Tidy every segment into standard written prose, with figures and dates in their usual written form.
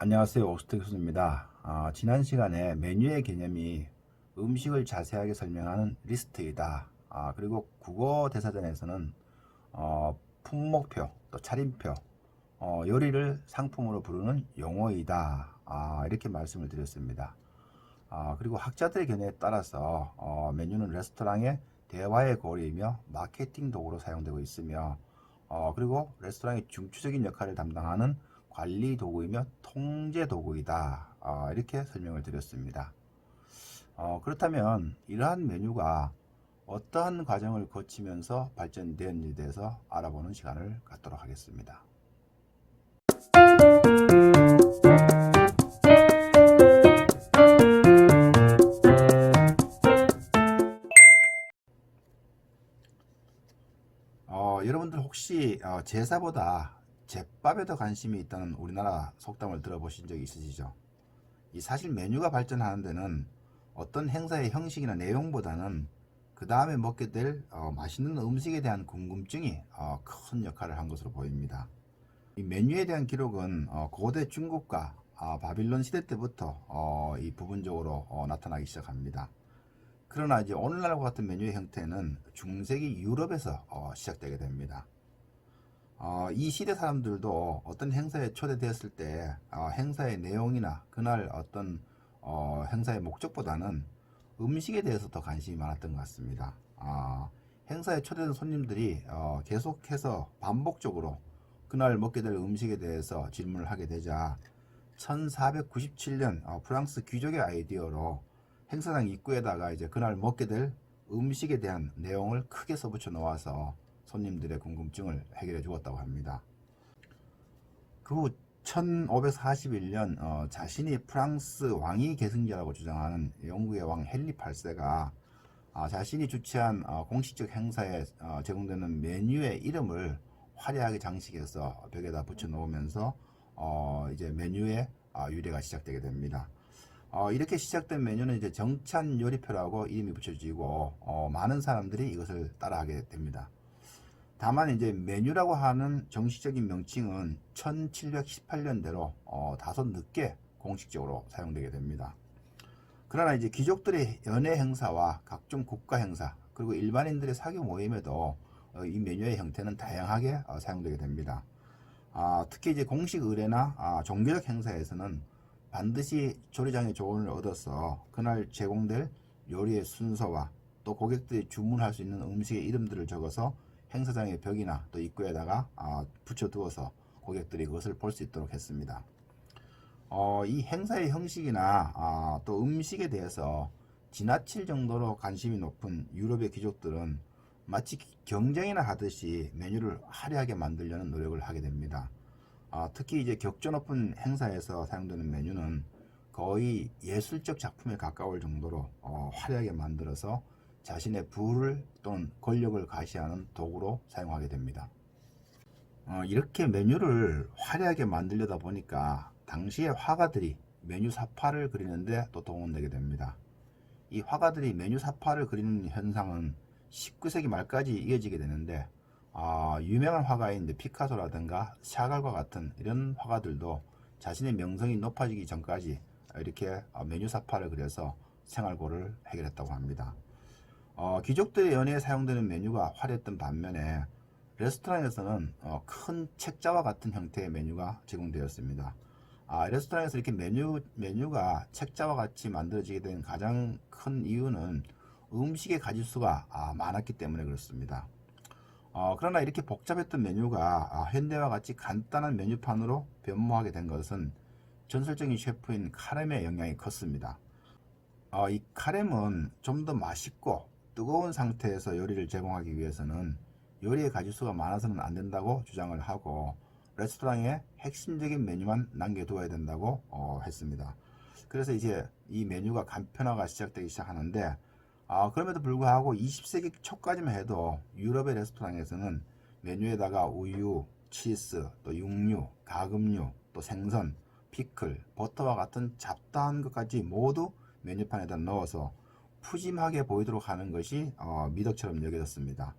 안녕하세요. 오스트 교수입니다. 지난 시간에 메뉴의 개념이 음식을 자세하게 설명하는 리스트이다. 그리고 국어 대사전에서는 품목표, 또 차림표, 요리를 상품으로 부르는 용어이다. 이렇게 말씀을 드렸습니다. 그리고 학자들의 견해에 따라서 메뉴는 레스토랑의 대화의 거리이며 마케팅 도구로 사용되고 있으며 그리고 레스토랑의 중추적인 역할을 담당하는 관리 도구이며 통제 도구이다. 이렇게 설명을 드렸습니다. 그렇다면 이러한 메뉴가 어떠한 과정을 거치면서 발전되었는지에 대해서 알아보는 시간을 갖도록 하겠습니다. 여러분들 혹시 제사보다 제밥에 더 관심이 있다는 우리나라 속담을 들어보신 적이 있으시죠? 이 사실 메뉴가 발전하는 데는 어떤 행사의 형식이나 내용보다는 그 다음에 먹게 될 맛있는 음식에 대한 궁금증이 큰 역할을 한 것으로 보입니다. 이 메뉴에 대한 기록은 고대 중국과 바빌론 시대 때부터 이 부분적으로 나타나기 시작합니다. 그러나 이제 오늘날과 같은 메뉴의 형태는 중세기 유럽에서 시작되게 됩니다. 이 시대 사람들도 어떤 행사에 초대되었을 때 행사의 내용이나 그날 어떤 행사의 목적보다는 음식에 대해서 더 관심이 많았던 것 같습니다. 행사에 초대된 손님들이 계속해서 반복적으로 그날 먹게 될 음식에 대해서 질문을 하게 되자 1497년 프랑스 귀족의 아이디어로 행사장 입구에다가 이제 그날 먹게 될 음식에 대한 내용을 크게 써붙여 놓아서 손님들의 궁금증을 해결해 주었다고 합니다. 그 후 1541년 자신이 프랑스 왕위 계승자라고 주장하는 영국의 왕 헨리 8세가 자신이 주최한 공식적 행사에 제공되는 메뉴의 이름을 화려하게 장식해서 벽에다 붙여 놓으면서 이제 메뉴의 유래가 시작되게 됩니다. 이렇게 시작된 메뉴는 이제 정찬 요리표라고 이름이 붙여지고 많은 사람들이 이것을 따라하게 됩니다. 다만 이제 메뉴라고 하는 정식적인 명칭은 1718년대로 다소 늦게 공식적으로 사용되게 됩니다. 그러나 이제 귀족들의 연회 행사와 각종 국가 행사 그리고 일반인들의 사교 모임에도 이 메뉴의 형태는 다양하게 사용되게 됩니다. 특히 이제 공식 의례나 종교적 행사에서는 반드시 조리장의 조언을 얻어서 그날 제공될 요리의 순서와 또 고객들이 주문할 수 있는 음식의 이름들을 적어서 행사장의 벽이나 또 입구에다가 붙여두어서 고객들이 그것을 볼 수 있도록 했습니다. 이 행사의 형식이나 또 음식에 대해서 지나칠 정도로 관심이 높은 유럽의 귀족들은 마치 경쟁이나 하듯이 메뉴를 화려하게 만들려는 노력을 하게 됩니다. 특히 이제 격조 높은 행사에서 사용되는 메뉴는 거의 예술적 작품에 가까울 정도로 화려하게 만들어서 자신의 부를 또는 권력을 과시하는 도구로 사용하게 됩니다. 이렇게 메뉴를 화려하게 만들려다 보니까 당시의 화가들이 메뉴 사파를 그리는데 또 동원되게 됩니다. 이 화가들이 메뉴 사파를 그리는 현상은 19세기 말까지 이어지게 되는데 유명한 화가인 피카소라든가 샤갈과 같은 이런 화가들도 자신의 명성이 높아지기 전까지 이렇게 메뉴 사파를 그려서 생활고를 해결했다고 합니다. 귀족들의 연회에 사용되는 메뉴가 화려했던 반면에 레스토랑에서는 큰 책자와 같은 형태의 메뉴가 제공되었습니다. 레스토랑에서 이렇게 메뉴가 책자와 같이 만들어지게 된 가장 큰 이유는 음식의 가짓수가 많았기 때문에 그렇습니다. 그러나 이렇게 복잡했던 메뉴가 현대와 같이 간단한 메뉴판으로 변모하게 된 것은 전설적인 셰프인 카렘의 영향이 컸습니다. 이 카렘은 좀 더 맛있고 뜨거운 상태에서 요리를 제공하기 위해서는 요리의 가짓수가 많아서는 안 된다고 주장을 하고 레스토랑에 핵심적인 메뉴만 남겨두어야 된다고 했습니다. 그래서 이제 이 메뉴가 간편화가 시작되기 시작하는데 그럼에도 불구하고 20세기 초까지만 해도 유럽의 레스토랑에서는 메뉴에다가 우유, 치즈, 또 육류, 가금류, 또 생선, 피클, 버터와 같은 잡다한 것까지 모두 메뉴판에다 넣어서 푸짐하게 보이도록 하는 것이 미덕처럼 여겨졌습니다.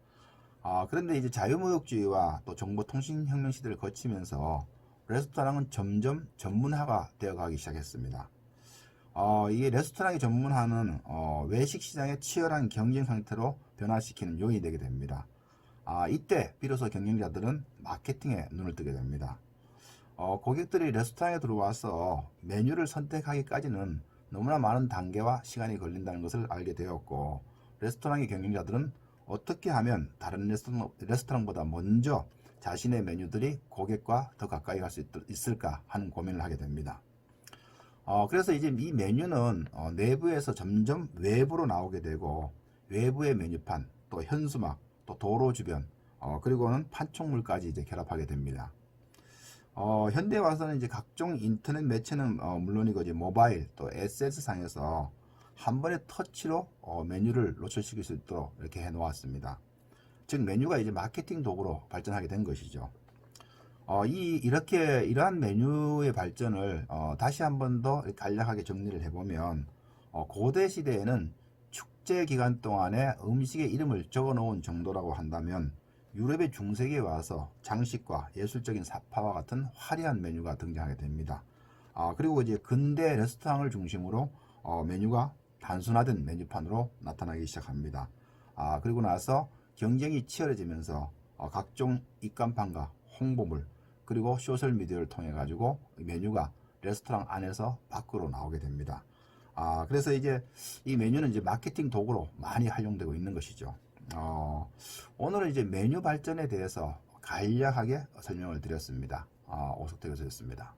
그런데 이제 자유무역주의와 또 정보통신혁명 시대를 거치면서 레스토랑은 점점 전문화가 되어 가기 시작했습니다. 이게 레스토랑이 전문화는 외식 시장의 치열한 경쟁 상태로 변화시키는 요인이 되게 됩니다. 이때 비로소 경영자들은 마케팅에 눈을 뜨게 됩니다. 고객들이 레스토랑에 들어와서 메뉴를 선택하기까지는 너무나 많은 단계와 시간이 걸린다는 것을 알게 되었고, 레스토랑의 경영자들은 어떻게 하면 다른 레스토랑보다 먼저 자신의 메뉴들이 고객과 더 가까이 갈 수 있을까 하는 고민을 하게 됩니다. 그래서 이제 이 메뉴는 내부에서 점점 외부로 나오게 되고, 외부의 메뉴판, 또 현수막, 또 도로 주변, 그리고는 판촉물까지 이제 결합하게 됩니다. 현대 와서는 이제 각종 인터넷 매체는 물론이고 이제 모바일 또 SNS 상에서 한 번의 터치로 메뉴를 노출시킬 수 있도록 이렇게 해 놓았습니다. 즉 메뉴가 이제 마케팅 도구로 발전하게 된 것이죠. 이러한 메뉴의 발전을 다시 한 번 더 간략하게 정리를 해보면, 고대 시대에는 축제 기간 동안에 음식의 이름을 적어 놓은 정도라고 한다면, 유럽의 중세기에 와서 장식과 예술적인 사파와 같은 화려한 메뉴가 등장하게 됩니다. 그리고 이제 근대 레스토랑을 중심으로 메뉴가 단순화된 메뉴판으로 나타나기 시작합니다. 그리고 나서 경쟁이 치열해지면서 각종 입간판과 홍보물, 그리고 소셜미디어를 통해 가지고 메뉴가 레스토랑 안에서 밖으로 나오게 됩니다. 그래서 이제 이 메뉴는 이제 마케팅 도구로 많이 활용되고 있는 것이죠. 오늘은 이제 메뉴 발전에 대해서 간략하게 설명을 드렸습니다. 오석태 교수였습니다.